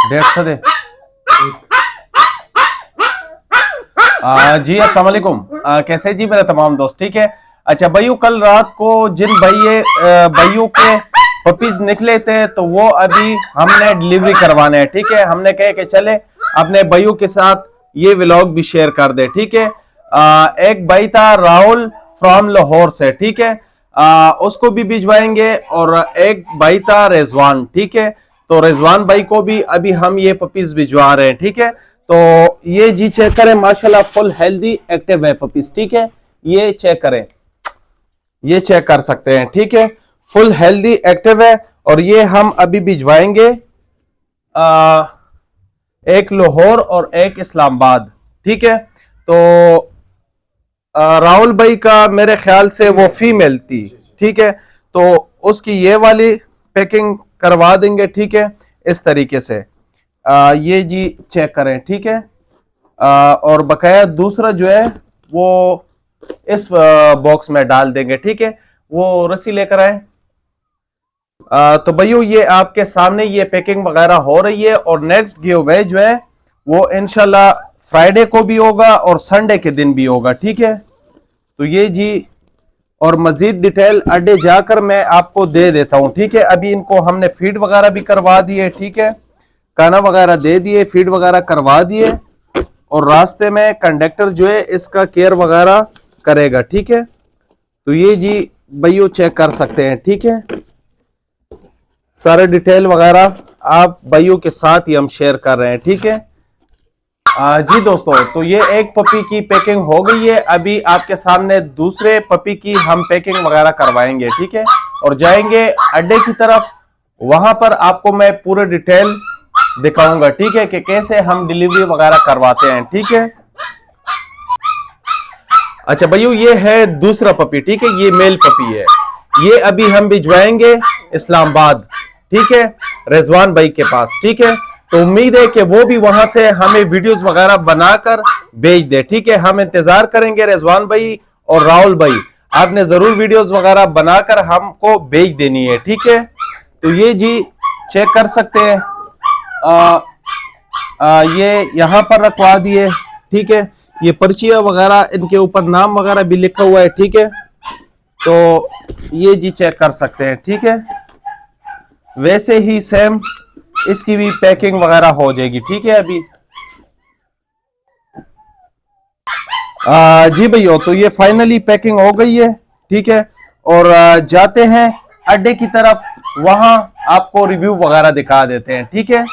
150 दे। जी अस्सलाम वालेकुम। कैसे जी मेरे तमाम दोस्त, ठीक है। अच्छा भाइयों, कल रात को जिन भाइयों के पपीज निकले थे तो वो अभी हमने डिलीवरी करवाने हैं, ठीक है। हमने कहे कि चले अपने भाइयों के साथ ये व्लॉग भी शेयर कर दे, ठीक है। एक भाई था राहुल फ्रॉम लाहौर से, ठीक है। उसको भी भिजवाएंगे, और एक भाई था रिजवान, ठीक है। तो रिजवान भाई को भी अभी हम ये पपीज भिजवा रहे हैं, ठीक है। तो ये जी चेक करें, माशाल्लाह फुल हेल्दी एक्टिव है पपीज, ठीक है। ये चेक करें, ये चेक कर सकते हैं, ठीक है। फुल हेल्दी एक्टिव है, और ये हम अभी भिजवाएंगे एक लाहौर और एक इस्लामाबाद, ठीक है। तो राहुल भाई का मेरे ख्याल से वो फीमेल थी, ठीक है। तो उसकी ये वाली पैकिंग करवा देंगे, ठीक है, इस तरीके से। ये जी चेक करें, ठीक है। और बकाया दूसरा जो है वो इस बॉक्स में डाल देंगे, ठीक है। वो रस्सी लेकर आए। तो भाइयों, ये आपके सामने ये पैकिंग वगैरह हो रही है, और नेक्स्ट गिव अवे जो है वो इंशाल्लाह फ्राइडे को भी होगा और संडे के दिन भी होगा, ठीक है। तो ये जी, और मजीद डिटेल अड्डे जाकर मैं आपको दे देता हूं, ठीक है। अभी इनको हमने फीड वगैरह भी करवा दिए, ठीक है। खाना वगैरह दे दिए, फीड वगैरह करवा दिए, और रास्ते में कंडक्टर जो है इसका केयर वगैरह करेगा, ठीक है। तो ये जी भाइयों चेक कर सकते हैं, ठीक है। सारे डिटेल वगैरह आप भाइयों के साथ ही हम शेयर कर रहे हैं, ठीक है। जी दोस्तों, तो ये एक पपी की पैकिंग हो गई है। अभी आपके सामने दूसरे पपी की हम पैकिंग वगैरह करवाएंगे, ठीक है, और जाएंगे अड्डे की तरफ। वहां पर आपको मैं पूरे डिटेल दिखाऊंगा, ठीक है, कि कैसे हम डिलीवरी वगैरह करवाते हैं, ठीक है। अच्छा भाइयों, ये है दूसरा पपी, ठीक है। ये मेल पपी है। ये अभी हम भिजवाएंगे इस्लामाबाद, ठीक है, रिजवान भाई के पास, ठीक है। तो उम्मीद है कि वो भी वहां से हमें वीडियोस वगैरह बनाकर भेज दे, ठीक है। हम इंतजार करेंगे रिजवान भाई और राहुल भाई, आपने जरूर वीडियोस वगैरह बनाकर हमको भेज देनी है, ठीक है। तो ये जी चेक कर सकते हैं, ये यहां पर रखवा दिए, ठीक है। ये पर्चियां वगैरह, इनके ऊपर नाम वगैरह भी लिखा हुआ है, ठीक है। तो ये जी चेक कर सकते हैं, ठीक है। वैसे ही सेम इसकी भी पैकिंग वगैरह हो जाएगी, ठीक है। अभी जी भैया, तो ये फाइनली पैकिंग हो गई है, ठीक है। और जाते हैं अड्डे की तरफ, वहां आपको रिव्यू वगैरह दिखा देते हैं, ठीक है।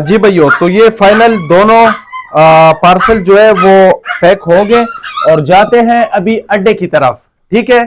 जी भैया, तो ये फाइनल दोनों पार्सल जो है वो पैक हो गए, और जाते हैं अभी अड्डे की तरफ, ठीक है।